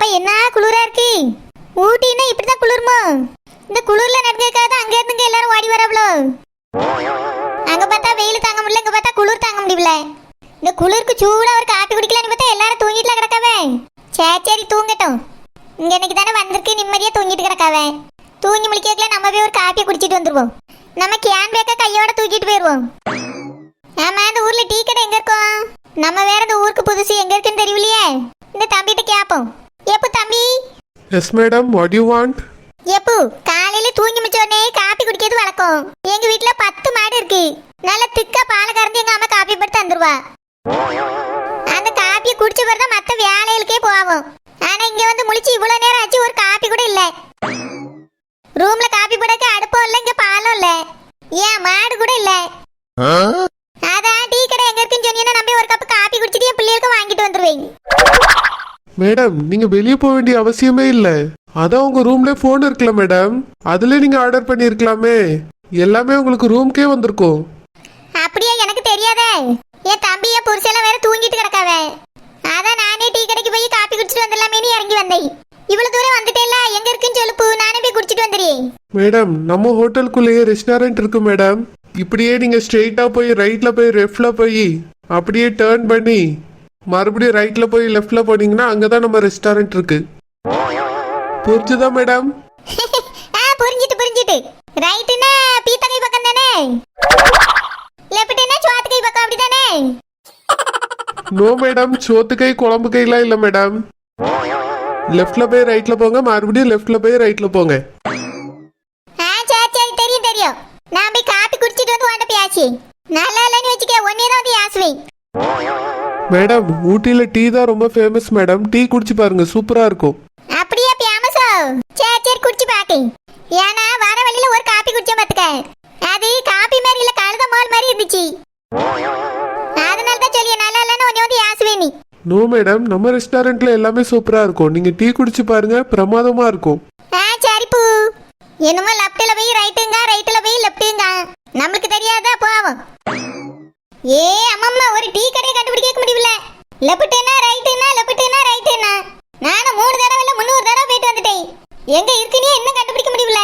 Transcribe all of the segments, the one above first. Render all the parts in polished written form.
அப்ப என்ன குளிரா இருக்கு. ஊட்டின்னா இப்படிதான் குளிருமோ? இந்த குளிர்ல நடக்கிறதுக்காக அங்க இருந்து எல்லாரும் ஓடி வரவளோ? அங்க பார்த்தா வெயில் தாங்க முடியல, இங்க பார்த்தா குளிர் தாங்க முடியல. இந்த குளிருக்கு சூடா ஒரு காப்பி குடிக்கலான்னு பார்த்தா எல்லாரும் தூங்கிட்டுல கிடக்காவே. சரி தூங்கட்டும். இங்க இன்னைக்கு தானே வந்திருக்கு, நிம்மதியா தூங்கிட்டு கிடக்காவே. தூங்கி முழிக்கிறதுல நம்ம போய் ஒரு காப்பியை குடிச்சிட்டு வந்துருவோம். நம்ம கேன் பேக்க கையோட தூக்கிட்டு போயிருவோம். ஆமா, இந்த ஊர்ல டீ கடை எங்க இருக்கும்? நம்ம வேற இந்த ஊருக்கு புதுசு, எங்க இருக்குன்னு தெரியலையே. இந்த தம்பிகிட்ட கேப்போம். எப்போ தம்பி? Yes madam, what you want? எப்போ காலையில தூங்கி முடிச்ச உடனே காப்பி குடிக்கிறது வழக்கம். எங்க வீட்ல 10 மாடு இருக்கு. நல்ல திக்கா பாலை கறந்து எங்க அம்மா காப்பி போட்டு தந்துருவா. அந்த காப்பியை குடிச்ச பிறகு மத்த வேலைகளுக்கே போவோம். ஆனா இங்க வந்து முழிச்சு இவ்வளவு நேரம் ஆச்சு, ஒரு காப்பி கூட இல்ல. ரூம்ல காப்பி போடக்க அடுப்பும் இல்ல, இங்க பாலும் இல்ல, ஏன் மாடு கூட இல்ல. அதான் டீ கடை எங்க இருக்குன்னு சொன்னீங்கன்னா நம்பி ஒரு கப் காப்பி குடிச்சிட்டு என் பிள்ளைகளுக்கு வாங்கிட்டு வந்துருவேன். மேடம், நீங்க வெளியே போக வேண்டிய அவசியமே இல்ல. அதான் உங்க ரூம்ல போன் இருக்குல்ல மேடம், அதுல நீங்க ஆர்டர் பண்ணிருக்கலாமே. எல்லாமே உங்களுக்கு ரூம்க்கே வந்திருக்கும். அப்படியே எனக்கு தெரியாதே. என் தம்பி என் புருஷெல்லாம் வேற தூங்கிட்டு கிடக்காவே. அதான் நானே டீ கடைக்கு போய் காப்பி குடிச்சிட்டு வந்துடலாமேனு இறங்கி வந்தேன். இவ்வளவு தூரம் வந்துட்டேல்ல, எங்க இருக்குன்னு சொல்லுப்பு, நானே போய் குடிச்சிட்டு வந்துடுறேன். மேடம், நம்ம ஹோட்டலுக்குள்ளேயே ரெஸ்டாரண்ட் இருக்கு மேடம். இப்படியே நீங்க ஸ்ட்ரெயிட்டா போய் ரைட்ல போய் லெஃப்ட்ல போய் அப்படியே டேர்ன் பண்ணி மறுபடியும் ரைட்ல போய் லெஃப்ட்ல போனீங்கன்னா அங்கதான் நம்ம ரெஸ்டாரண்ட் இருக்கு. புரிஞ்சுதா மேடம்? புரிஞ்சிட்டு. ரைட்னா பீத்தகை பக்கம் தானே, லெஃப்ட்னா சோத்துகை பக்கம் அப்படிதானே? நோ மேடம், சோத்து கை குழம்பு கைலாம் இல்ல மேடம். லெஃப்ட்ல போய் ரைட்ல போங்க, மறுபடியும் லெஃப்ட்ல போய் ரைட்ல போங்க. சரி தெரியும். நான் போய் காப்பி குடிச்சிட்டு வந்து உன்கிட்ட பேசி நல்லா இல்லைன்னு வச்சுக்க, ஒன்னே தான் வந்து யாசுவேன். மேடம், ஊட்டியில டீ தான் ரொம்ப ஃபேமஸ் மேடம். டீ குடிச்சு பாருங்க, சூப்பரா இருக்கும். அப்படியே ஃபேமஸோ? சரி குடிச்சு பாக்கேன். ஏன்னா வர வழியில ஒரு காப்பி குடிச்சேன் பாத்துக்க, அது காப்பி மாதிரி இல்ல, கழுத மால் மாதிரி இருந்துச்சு. அதனால தான் சொல்லிய நல்லா இல்லைன்னு ஒன்னே வந்து யாசுவேன் நீ. நோ மேடம், நம்ம ரெஸ்டாரண்ட்ல எல்லாமே சூப்பரா இருக்கும். நீங்க டீ குடிச்சு பாருங்க, பிரமாதமா இருக்கும். சரி பூ. என்னமோ லெஃப்ட்ல போய் ரைட்டுங்க, ரைட்ல போய் லெஃப்ட்டுங்க, நமக்கு தெரியாதா போவோம். அம்மம்மா, ஒரு டீ கடையை கண்டுபிடிக்க முடியல. லெஃப்ட்னா ரைட்டுனா, லெஃப்ட்னா ரைட்டுனா, நானும் 3 தடவை இல்ல 300 தடவை போயிட்டு வந்துட்டேன். எங்க இருக்குன்னே இன்னும் கண்டுபிடிக்க முடியல.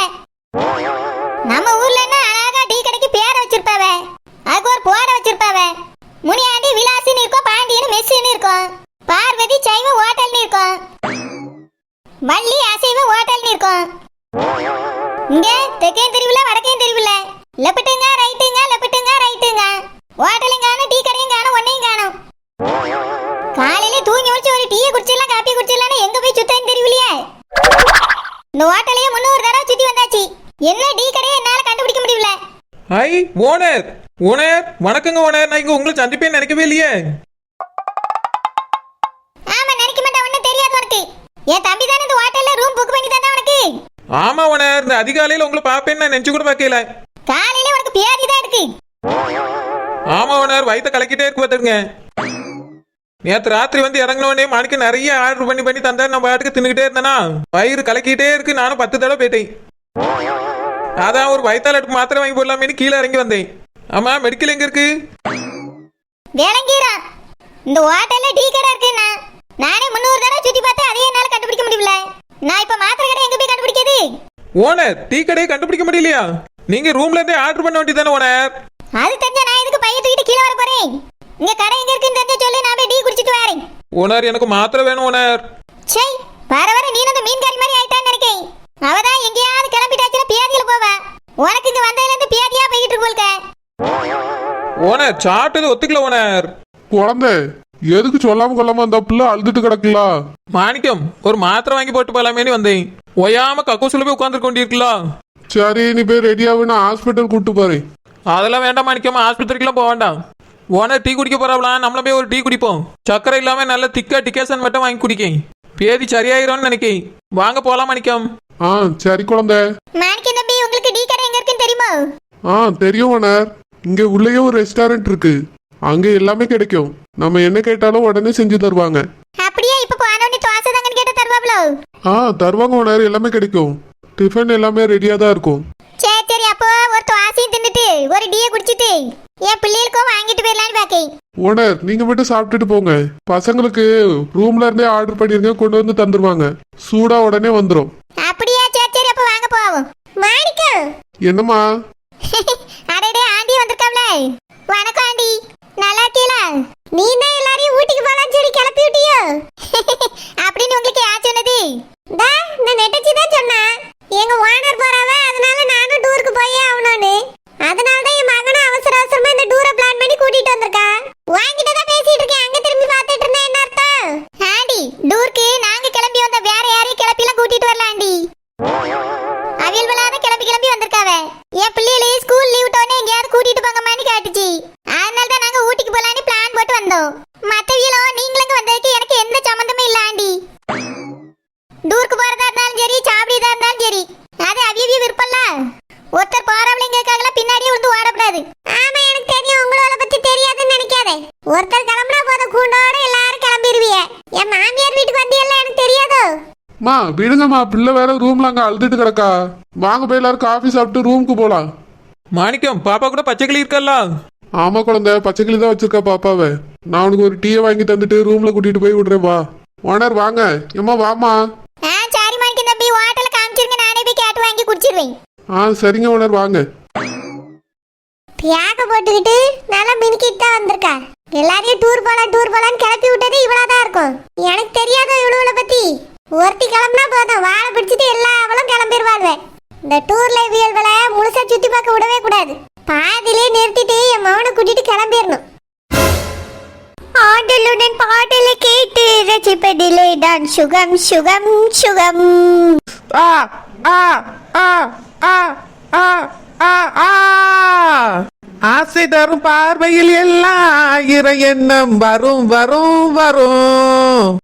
நம்ம ஊர்ல என்ன அழகா டீ கடைக்கு பேரை வச்சிருப்பாவே, அதுக்கு ஒரு போர்டை வச்சிருப்பாவே. முனியாண்டி விலாசின்னு இருக்கும், பாண்டியன் மெஸ்ஸுன்னு இருக்கும், பார்வதி சைவ ஹோட்டல்னு இருக்கும், வள்ளி அசைவ ஹோட்டல்னு இருக்கும். இங்க தெற்கையும் தெருவில் வடக்கையும் தெருவில் லெஃப்ட்டுங்க ரைட்டுங்க, லெஃப்ட்டுங்க ரைட்டுங்க, ஹோட்டலும் காணும், டீ கடையும் காணும், ஒன்னையும் காணும். காலையில தூங்கி முடிச்சு ஒரு டீயை குடிச்சிடலாம், காப்பி குடிச்சிடலாம், எங்க போய் சுத்தம் தெரியலையே. இந்த ஹோட்டலையே 300 தடவை சுத்தி வந்தாச்சு, என்ன டீ கடையை என்னால கண்டுபிடிக்க முடியல. Hi owner. ஓனர் வணக்கங்க ஓனர். நான் இங்க உங்களை சந்திப்பேன்னு நினைக்கவே இல்லையே. ஆமா, நினைக்க மாட்டேன், ஒன்னும் தெரியாது உனக்கு. என் தம்பி தானே இந்த ஹோட்டல்ல ரூம் புக் பண்ணி தந்தா உனக்கு. ஆமா ஓனர், இந்த அதிகாலையில உங்களை பாப்பேன்னு நான் நினைச்சு கூட பார்க்கல. காலையில உனக்கு பியாதி தான் இருக்கு. ஆமா ஓனர், வயிற்ற கலக்கிட்டே இருக்கு பார்த்துருங்க. நேற்று ராத்திரி வந்து இறங்கினோடனே மணிக்கு நிறைய ஆர்டர் பண்ணி தந்தா நம்ம பாட்டுக்கு தின்னுக்கிட்டே இருந்தேனா, வயிறு கலக்கிட்டே இருக்கு. நானும் 10 தடவை போயிட்டேன். அதான் ஒரு வயிற்றால் அடுப்பு மாத்திரை வாங்கி போடலாமேனு கீழே இறங்கி வந்தேன். ஆமா, மெடிக்கல் எங்க இருக்கு? வேலங்கீரா, இந்த ஹோட்டல்ல டீ கடை இருக்குன்னா நானே 300 தடவை சுத்தி பார்த்தேன், அதே என்னால கண்டுபிடிக்க முடியல. நான் இப்ப மாத்திரை கடை எங்க போய் கண்டுபிடிக்கிறது? ஓனர், டீ கடையை கண்டுபிடிக்க முடியலையா? நீங்க ரூம்ல இருந்தே ஆர்டர் பண்ண வேண்டியதானே ஓனர்? அது தெரிஞ்சா நான் இதுக்கு பைய தூக்கிட்டு கீழே வர போறேன். இங்க கடை எங்க இருக்குன்னு தெரிஞ்ச சொல்லி நான் போய் டீ குடிச்சிட்டு வரேன். ஓனர், எனக்கு மாத்திரை வேணும் ஓனர். சே, வர நீ அந்த மீன்காரி மாதிரி ஆயிட்டான்னு நினைக்கேன். அவதான் எங்கேயாவது கிளம்பிட்டாச்சுன்னா பியாதியில போவா. உனக்கு இங்க வந்ததுல இருந்து பியாதியா போயிட்டு இருக்கோல்க. ஓனர், சாப்பிட்டது ஒத்துக்கல ஓனர். குழந்தை எதுக்கு சொல்லாம கொள்ளாம அந்த பிள்ளை அழுதுட்டு கிடக்குல? மாணிக்கம், ஒரு மாத்திரை வாங்கி போட்டு போலாமேனு வந்தேன். ஒயாம கக்கூசுல போய் உட்கார்ந்து கொண்டிருக்கலாம். சரி, நீ போய் ரெடியாவு, நான் ஹாஸ்பிட்டல் கூட்டு போறேன். அதெல்லாம் வேண்டாம் மாணிக்கம், ஆஸ்பத்திரிக்கெல்லாம் போக வேண்டாம். ஓனர் டீ குடிக்க போறாவலாம், நம்மள போய் ஒரு டீ குடிப்போம். சக்கரை இல்லாம நல்ல திக்கா டிகேஷன் மட்டும் வாங்கி குடிக்கேன். பேதி சரியாயிரும்னு நினைக்கேன். வாங்க போலாம் மாணிக்கம். சரி குழந்தை. மாணிக்கம் தம்பி, உங்களுக்கு டீ கடை எங்க இருக்குன்னு தெரியுமா? தெரியும் ஓனர். இங்க உள்ளேயே ஒரு ரெஸ்டாரண்ட் இருக்கு, அங்க எல்லாமே கிடைக்கும். நம்ம என்ன கேட்டாலும் உடனே செஞ்சு தருவாங்க. அப்படியே இப்ப போனோடனே தோசை தாங்கன்னு கேட்டா தருவாங்களோ? தருவாங்க ஓனர், எல்லாமே கிடைக்கும். டிஃபன் எல்லாமே ரெடியா தான் இருக்கும். சரி அப்போ ஒரு தோசையும் தின்னுட்டு ஒரு டீயை குடிச்சிட்டு என் பிள்ளைகளுக்கும் வாங்கிட்டு போயிடலான்னு பாக்கேன். ஓனர் நீங்க மட்டும் சாப்பிட்டுட்டு போங்க. பசங்களுக்கு ரூம்ல இருந்தே ஆர்டர் பண்ணிருங்க, கொண்டு வந்து தந்துருவாங்க. சூடா உடனே வந்துரும். அப்படியா? சரி சரி, அப்ப வாங்க போவோம். மாணிக்கம். என்னம்மா? அடடே, ஆண்டி வந்திருக்காவல. வணக்கம் ஆண்டி, நல்லா இருக்கீங்களா? நீ தான் எல்லாரையும் ஊட்டிக்கு போலான்னு சொல்லி கிளப்பி விட்டியோ? அப்படின்னு உங்களுக்கு யார் சொன்னது? நான் நெட்டச்சி தான் சொன்னா. எங்க ஓனர் போறாவ, அதனால நானும் டூருக்கு போயே ஆகணும்னு. அதனால தான் என் மகனை அவசர அவசரமா இந்த டூரை பிளான் பண்ணி கூட்டிட்டு வந்திருக்கா. வாங்கிட்டு தான் பேசிட்டு இருக்கேன், அங்க திரும்பி பார்த்துட்டு இருந்தேன். என்ன அர்த்தம்? ஆண்டி, டூருக்கு நாங்க கிளம்பி வந்த, வேற யாரையும் கிளப்பிலாம் கூட்டிட்டு வரல ஆண்டி. அவியல் விழாத கிளம்பி வந்திருக்காவ. என் பிள்ளைகளே ஸ்கூல் லீவ் விட்டோன்னே எங்கேயாவது கூட்டிட்டு போங்கம்மான்னு கேட்டுச்சு. அதனால தான் நாங்க ஊட்டிக்கு போலான்னு பிளான் போட்டு வந்தோம். மத்தவியலோ நீங்களும் வந்ததுக்கு எனக்கு எந்த சம்மந்தமே இல்ல ஆண்டி. டூருக்கு போறதா இருந்தாலும் சரி, சாப்பிடுறதா இருந்தாலும் சரி, அது அவியவிய விருப்பம்ல. ஒருத்தர் போறவளைங்களுக்காக பின்னாடியே வந்து ஓடக்கூடாது. ஆமா, எனக்கு தெரியும். உங்களோட பத்தி தெரியாதுன்னு நினைக்காதே. ஒருத்தர் கிளம்புனா போத கூண்டோட எல்லாரும் கிளம்பிடுவிய. என் மாமியார் வீட்டுக்கு வந்தியெல்லாம் எனக்கு தெரியாதோ? மா விடுங்கம்மா, பிள்ளை வேற ரூம்ல அங்க அழுதுட்டு கிடக்கா. வாங்க போய் எல்லாரும் காஃபி சாப்பிட்டு ரூமுக்கு போலாம். மாணிக்கம், பாப்பா கூட பச்சைக்கிளி இருக்கல்ல? ஆமா குழந்தை, பச்சைக்கிளி தான் வச்சிருக்கா பாப்பாவை. நான் உனக்கு ஒரு டீயை வாங்கி தந்துட்டு ரூம்ல கூட்டிட்டு போய் விடுறேன். வா ஓனர், வாங்க. ஏம்மா வாமா. சரி மாணிக்கம் தம்பி, ஹோட்டல காமிச்சிருங்க, நானே போய் கேட்டு வாங்கி குடிச்சிருவேன். சரிங்க ஓனர், வாங்க. பியாக போட்டுக்கிட்டு நல்லா மினிக்கிட்டு தான் வந்திருக்கா. எல்லாரையும் டூர் போலான்னு கிளப்பி விட்டது இவ்வளவுதான் இருக்கும். எனக்கு தெரியாதோ இவ்வளவுல பத்தி? ஒருத்தி கிளம்புனா போதும், வாழை பிடிச்சிட்டு எல்லா அவளும் கிளம்பிடுவாள்வே. இந்த டூர்ல வியல்களை முழுசா சுத்தி பார்க்க விடவே கூடாது. பாதிலே நிறுத்திட்டு என் மகனை கூட்டிட்டு கிளம்பிடணும். ஆடலுடன் பாடலை கேட்டு ரசிப்பதிலே தான் சுகம் சுகம் சுகம். ஆ ஆ ஆ ஆ ஆ ஆ ஆ ஆசை தரும் பார்வையில் எல்லாம் இறை எண்ணம் வரும் வரும் வரும்.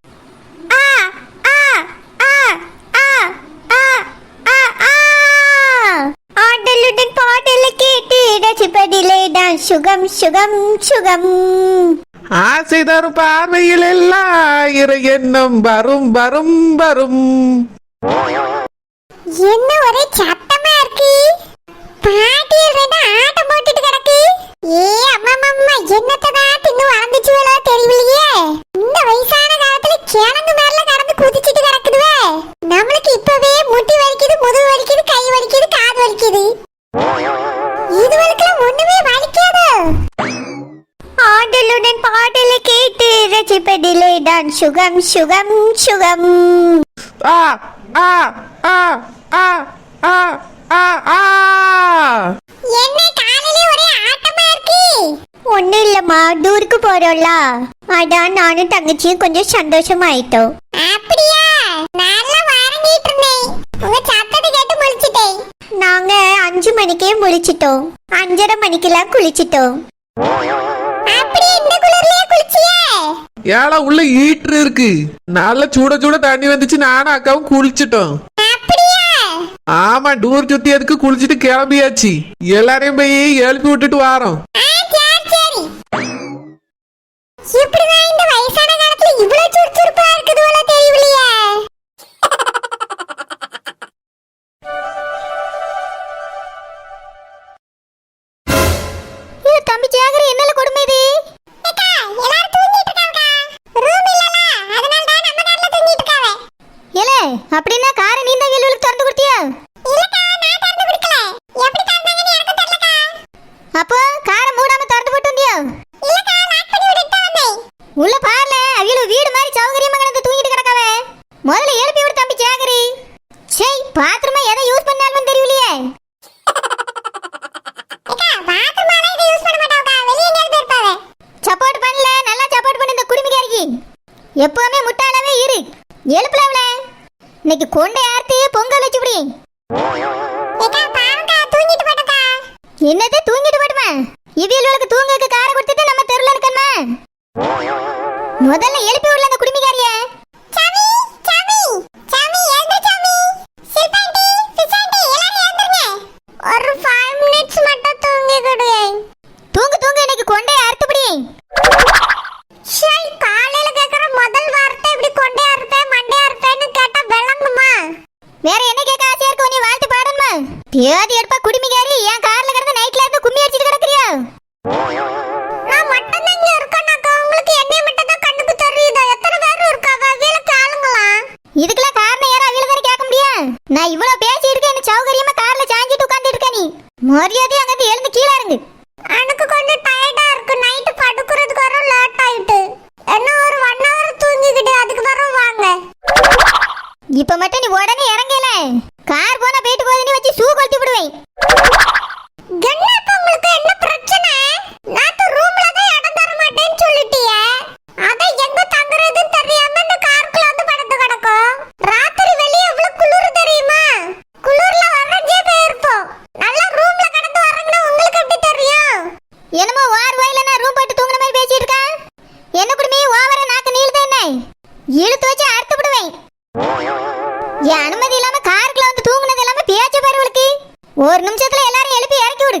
ஆடலுடன் பாடலை கேட்டு ரசிப்பதிலே தான் சுகம் சுகம் சுகம். ஆசை தரும் பார்வையில் எல்லாம் இறை எண்ணம் வரும் வரும் வரும். என்ன ஒரே சத்தமா இருக்கு? பாட்டியல் ரெண்டு ஆட்டம் போட்டுட்டு கிடக்கு. அம்மா என்னத்தான் தின்னு வளர்ந்துச்சுவளோ தெரியலையே. இந்த வயசான காலத்துல கிழங்கு மேல கடந்து குதிச்சிட்டு கிடக்குதுவே. நம்மளுக்கு இப்பவே முட்டி வலிக்குது, முதுகு வலிக்குது, கை வலிக்குது, காது வலிக்குது. இதுவரைக்கும் ஒண்ணுமே வலிக்காதோ? ஆடலுடன் பாடலை கேட்டு ரசிப்பதிலே தான் சுகம் சுகம் சுகம். ஆ ஆ ஆ ஆ ஆ ஆ ஆ. என்ன காலையில ஒரே ஆட்டமா இருக்கு? ஒண்ணு இல்லம்மா, டூருக்கு போறோம்ல, அதான் நானும் தங்கச்சியும் கொஞ்சம் சந்தோஷமாயிட்டோம். அப்படியா? நல்லா வாரங்கிட்டு இருந்தேன், உங்க சத்தத்தை கேட்டு முழிச்சிட்டேன். நாங்க 5 மணிக்கே முழிச்சிட்டோம், 5:30 மணிக்கெல்லாம் குளிச்சிட்டோம். அப்படி இந்த குளிர்லயே குளிச்சியே? ஏழா உள்ள ஈட்டர் இருக்கு, நல்ல சூட சூட தண்ணி வந்துச்சு, நானும் அக்காவும் குளிச்சிட்டோம். ஆமா, டூர் சுத்தி அதுக்கு குளிச்சுட்டு கிளம்பியாச்சு. எல்லாரையும் போய் எழுப்பி விட்டுட்டு வாரோம். இப்படிதான் இந்த வயசான காலத்துல இவ்வளவு சுறுசுறுப்பா இருக்குது போல தெரியலையே. தம்பி ஜாகர, என்னல கொடுமை இது? அக்கா, எல்லாரும் தூங்கிட்டு இருக்காங்க. ரூம் இல்லல, அதனால தான் நம்ம கார்ல தூங்கிட்டு இருக்காங்க. ஏலே, அப்படினா காரை நீ தான் வெளியில திறந்து கொடுத்தியா? இல்லக்கா, நான் திறந்து கொடுக்கல. எப்படி திறந்தாங்கன்னு எனக்கு தெரியலக்கா. அப்போ காரை மூடாம திறந்து போட்டு வந்தியா? இல்லக்கா, லாக் பண்ணி விட்டுட்டு வந்தேன். உள்ள பாருல, அவியல வீடு மாதிரி சௌகரியமா கிடந்து தூங்கிட்டு கிடக்காவே. முதல்ல எழுப்பி விடு தம்பி ஜாகரி. சே, பாத்ரூமா எதை யூஸ் பண்ணாலும் தெரியலையே. அக்கா, பாத்ரூமால இதை யூஸ் பண்ண மாட்டாங்க, வெளிய எங்கயாவது போயிருப்பாவே. சப்போர்ட் பண்ணல, நல்லா சப்போர்ட் பண்ணு இந்த குடுமிக்காரிக்கு. எப்பவுமே முட்டாளாவே இரு. எழுப்பலவள, இன்னைக்கு கொண்டை ஆர்த்தி பொங்கல் வச்சு விடு. ஏக்கா, பாருங்க, தூங்கிட்டு போட்டக்கா. என்னது தூங்கிட்டு போடுமா? இவியலுக்கு தூங்கக்கு காரை கொடுத்துட்டு நம்ம தெருல இருக்கணுமா? முதல்ல எழுப்பி விடல அந்த குடுமிக்காரிய. சாமி சாமி சாமி, எழுந்து சாமி. சில்பாண்டி பிசாண்டி, எல்லாரும் எழுந்துருங்க. ஒரு 5 minutes மட்டும் தூங்கி கொடு. தூங்கு தூங்கு, இன்னைக்கு கொண்டை அறுத்துபடி. ஷை, காலையில கேக்குற முதல் வார்த்தை இப்படி கொண்டை அறுப்பேன் மண்டை அறுப்பேன்னு கேட்டா விளங்குமா? வேற என்ன கேட்க ஆசையா இருக்கு? நீ வாழ்த்து பாடணுமா? தேதி எடுப்பா குடுமிக்காரி, என் கார்ல கிடந்து நைட்ல இருந்து கும்மி அடிச்சிட்டு கிடக்குறியா? இதுக்கெல்லாம் காரணம் யாரும் அவில தானே கேட்க முடியும். நான் இவ்வளவு பேசி இருக்கேன், என்ன சௌகரியமா கார்ல சாஞ்சிட்டு உட்கார்ந்து இருக்க நீ. மரியாதை அங்க எழுந்து கீழ இறங்கு. எனக்கு கொஞ்சம் டயர்டா இருக்கு, நைட் படுக்கிறதுக்கு வர லேட் ஆயிட்டு. என்ன ஒரு 1 hour தூங்கிக்கிட்டு அதுக்கு வர வாங்க. இப்ப மட்டும் நீ உடனே இறங்கல, கார் போனா போயிட்டு போகுது, நீ வச்சு ஷூ கொளுத்தி விடுவேன். உங்களுக்கு என்ன பிரச்சனை? நான் ரூம்ல தான் இடம் தர மாட்டேன்னு சொல்லிட்டியே, அத எங்க தங்குறதுன்னு தெரியாம இந்த காருக்குள்ள வந்து படுத்து கிடக்கும். ராத்திரி வெளியே எவ்வளவு குளிர் தெரியுமா? குளிர்ல வரஞ்சே போயிருப்போம். நல்லா ரூம்ல கடந்து வரங்கனா உங்களுக்கு எப்படி தெரியும்? என்னமோ வார் வாயில நான் ரூம் போட்டு தூங்குற மாதிரி பேசிட்டு இருக்க. என்ன குடுமி ஓவரா நாக்கு நீளுதே என்ன? இழுத்து வச்சு அறுத்து விடுவேன். என் அனுமதி இல்லாம காருக்குள்ள வந்து தூங்குனது இல்லாம பேச்ச பாருவளுக்கு. ஒரு நிமிஷத்துல எல்லாரும் எழுப்பி இறக்கி விடு.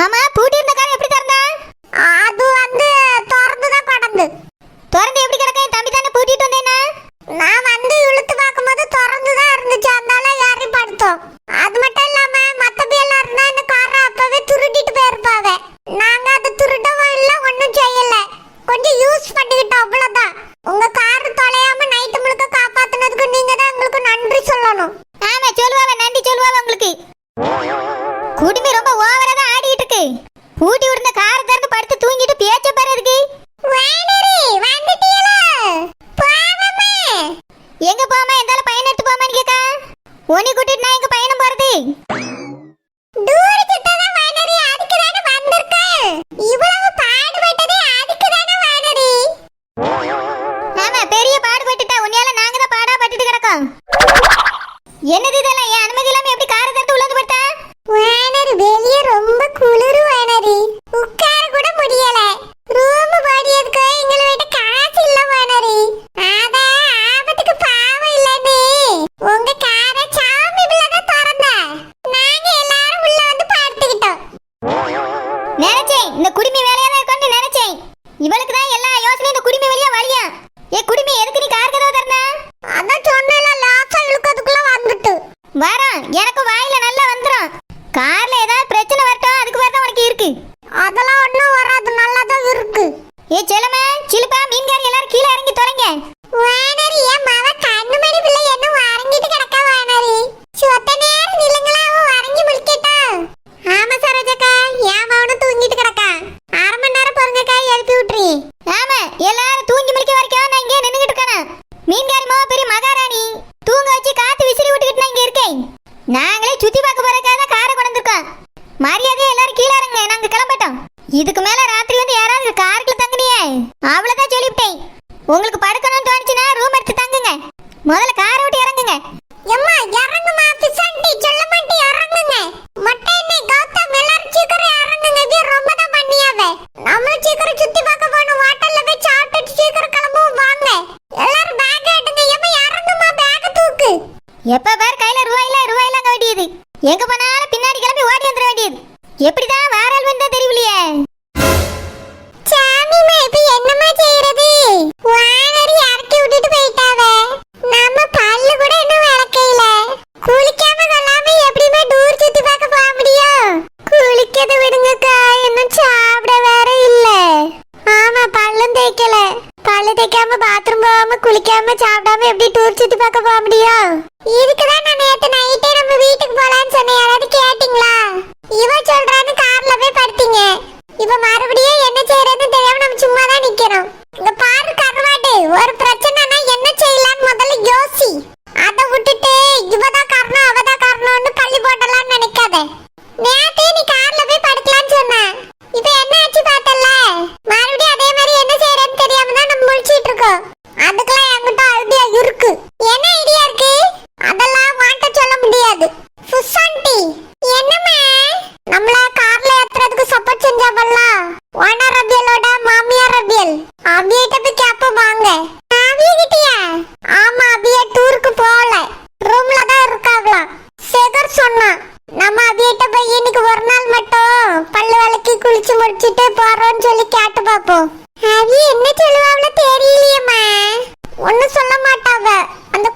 ஆமா, பூட்டி இருந்த கார் எப்படி திறந்தா? அது வந்து திறந்து தான் கடந்து. திறந்து எப்படி கிடக்க? என் தம்பி தானே பூட்டிட்டு வந்தேனா? நான் வந்து இழுத்து பார்க்கும்போது திறந்து தான் இருந்துச்சு, அதனால ஏறி படுத்தோம். அது மட்டும் இல்லாம மத்தபடி எல்லாம் இருந்தா இந்த காரை அப்பவே திருடிட்டு போயிருப்பாங்க. நாங்க அது திருடவும் இல்ல, ஒண்ணும் செய்யல, கொஞ்சம் யூஸ் பண்ணிக்கிட்டோம், அவ்வளவுதான். உங்க கார் தொலையாம நைட்டு முழுக்க காப்பாத்துனதுக்கு நீங்க தான் உங்களுக்கு நன்றி சொல்லணும். ஆமா, சொல்லுவாங்க, நன்றி சொல்லுவாங்க உங்களுக்கு. குடுமி ரொம்ப ஓவரா தான் ஆடிட்டு இருக்கு. பூட்டி விடுந்த கார் திறந்து படுத்து தூங்கிட்டு பேச்ச பாரு இருக்கு. எங்க போமா? எந்தால பையன் எடுத்து போமான்னு கேக்கா. உன்னை கூட்டிட்டு நான் எங்க பையனும் போறது? ஆமா, பெரிய பாடுபட்டுட்டா. உன்னையால நாங்க தான் பாடா பட்டுட்டு கிடக்கோம். என்னது இதெல்லாம்? என் அனுமதி இல்லாம எப்படி காரை திறந்து உள்ளது பட்டா? வெளியே ரொம்ப குளிர் வானரி, உட்கார கூட முடியல. ரூம் பாடியதுக்கு எங்களை விட காசு இல்ல வானரி. அத ஆபத்துக்கு பாவம் இல்லன்னு உங்க காரை சாமி பிள்ளை திறந்த நாங்க எல்லாரும் உள்ள வந்து பார்த்துக்கிட்டோம். நினைச்சேன் இந்த குடுமி வேலையா தான் இருக்கும்னு நினைச்சேன். இவளுக்கு தான் எல்லா யோசனையும் இந்த குடுமி வழியா வழியா. ஏ குடுமி, எதுக்கு நீ கார் கதவை திறந்த? அதான் சொன்னல, லாசா இழுக்கிறதுக்குள்ள வந்துட்டு வரோம். எனக்கு வாயில நல்லா வந்துரும். கார்ல ஏதாவது பிரச்சனை வரட்டும், அதுக்கு வரதான் உனக்கு இருக்கு. அதெல்லாம் ஒண்ணும் வராது, நல்லா தான் இருக்கு. ஏ செலமே, சிலுப்பா, மீன்காரி எல்லாரும் கீழே இறங்கி தொலைங்க. வானரி, என் மவ கண்ணுமணி பிள்ளை என்ன வரங்கிட்டு கிடக்கா வானரி. சொத்த நேரம் நில்லுங்களா, அவன் வரங்கி முழிக்கட்டா. ஆமா சரோஜக்கா, என் மவனும் தூங்கிட்டு கிடக்கா. 1/2 மணி நேரம் பொறுங்கக்கா, எழுப்பி விட்டுறீ. ஆமா, எல்லாரும் தூங்கி முழிக்க வரைக்கும் நான் இங்கே நின்னுகிட்டு இருக்கேன். மீன்காரி மாவ பெரிய மகாராணி தூங்க வச்சு காத்து விசிறி விட்டுக்கிட்டு நான் இங்க இருக்கேன். நாங்களே சுத்தி பார்க்க போறதுக்காக காரை கொண்டு வந்திருக்கோம். மரியாதையா எல்லாரும் கீழே இறங்க, நாங்க கிளம்பட்டோம். இதுக்கு மேல ராத்திரி வந்து யாராவது காருக்குள்ள தங்குனியே அவ்வளவுதான் சொல்லிவிட்டேன். உங்களுக்கு படுக்கணும்னு தோணுச்சுன்னா ரூம் எடுத்து தங்குங்க. முதல்ல காரை விட்டு இறங்குங்க. எம்மா இறங்குமா, பிசாண்டி சொல்லமாட்டி இறங்குங்க. மொட்டை என்ன கௌதம், எல்லாரும் சீக்கிரம் இறங்குங்க. இது ரொம்ப தான் பண்ணியாவே. நம்ம சீக்கிரம் சுத்தி பார்க்க போணும். ஹோட்டல்ல போய் சாப்பிட்டு சீக்கிரம் கிளம்புவோம் வாங்க. எல்லாரும் பேக் எடுங்க. எம்மா இறங்குமா, பேக் தூக்கு. எப்ப பேர் கையில ரூபாயில அங்க வேண்டியது. எங்க போனாலும் பின்னாடி கிளம்பி ஓடி வந்துட வேண்டியது. எப்படிதான் வாரால் வந்தா தெரியலையே. சாமிமா, இப்ப என்னமா செய்யறது? வானரி இறக்கி விட்டுட்டு போயிட்டாவே. நம்ம பல்லு கூட இன்னும் விளக்கையில. குளிக்காம கொள்ளாம எப்படியுமே டூர் சுத்தி பார்க்க போக முடியும்? குளிக்கத விடுங்கக்கா, இன்னும் சாப்பிட வேற இல்ல. ஆமா, பல்லும் தேய்க்கல. பல்லு தேய்க்காம பாத்ரூம் போகாம குளிக்காம சாப்பிடாம எப்படி டூர் சுத்தி பார்க்க போக முடியும்? இதுக்குதான் நான் நேத்து நைட்டே நம்ம வீட்டுக்கு போலான்னு சொன்னேன். யாராவது கேட்டீங்களா? இவ சொல்றான்னு கார்ல போய் படுத்தீங்க. இப்ப மறுபடியும் என்ன செய்யறதுன்னு தெரியாம நம்ம சும்மா தான் நிக்கிறோம். இங்க பாரு கருவாடு, ஒரு பிரச்சனைனா என்ன செய்யலாம்னு முதல்ல யோசி. அத விட்டுட்டு இவதான் காரணம் அவதான் காரணம்னு பள்ளி போடலாம்னு நினைக்காத. நேத்தே நீ கார்ல போய் படுக்கலாம்னு சொன்ன. இப்ப என்ன ஆச்சு பார்த்தல? மறுபடியும் அதே மாதிரி என்ன செய்யறதுன்னு தெரியாம தான் நம்ம முழிச்சிட்டு இருக்கோம். அதுக்கெல்லாம் என்கிட்ட ஐடியா இருக்கு. என்ன ஐடியா இருக்கு? அதெல்லாம் வாட்ட சொல்ல முடியாது. ஃபுசாண்டி, என்னம்மா? நம்மள கார்ல ஏத்துறதுக்கு சப்போர்ட் செஞ்சாவல்ல ஓனர் ரபியலோட மாமியார் ரபியல், அபியிட்ட போய் கேப்போம் வாங்க. அபியிட்டியா? ஆமா, அபிய டூருக்கு போகல, ரூம்ல தான் இருக்காங்களாம். சேகர் சொன்னா நம்ம அபியிட்ட போய் இன்னைக்கு ஒரு நாள் மட்டும் பல்லு விளக்கி குளிச்சு முடிச்சிட்டு போறோம்னு சொல்லி கேட்டு பாப்போம். அபி என்ன சொல்லுவாங்களோ தெரியலையேம்மா. ஒன்னும் சொல்ல மாட்டாவ. அந்த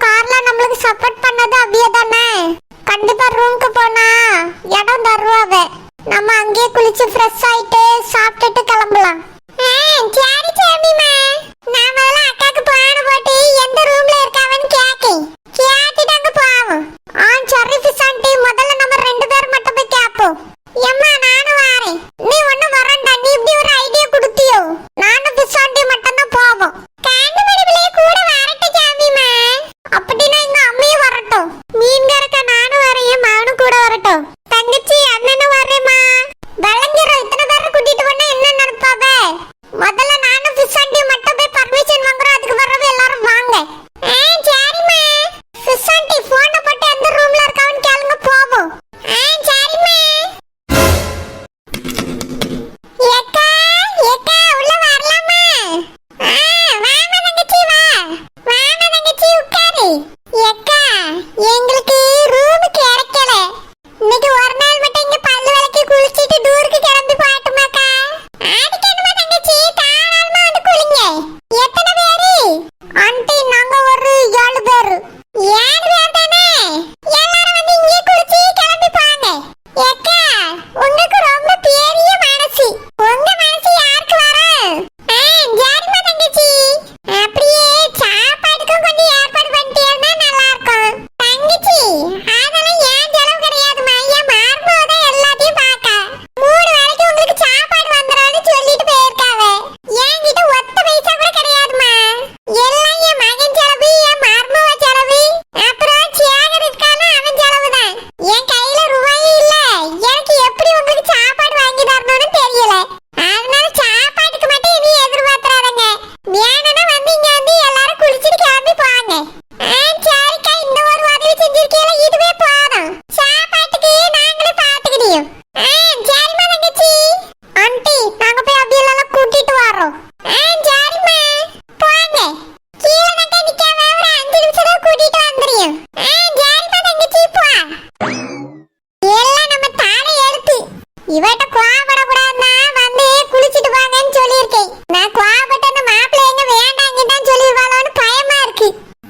உங்ககிட்ட கோவப்படக்கூடாதுன்னா வந்து குளிச்சிட்டு வாங்கன்னு சொல்லியிருக்கேன். நான் கோவப்பட்ட அந்த மாப்பிள்ளை எங்க வேண்டாங்கன்னு தான் சொல்லிடுவாளோன்னு பயமா இருக்கு.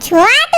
சோத்த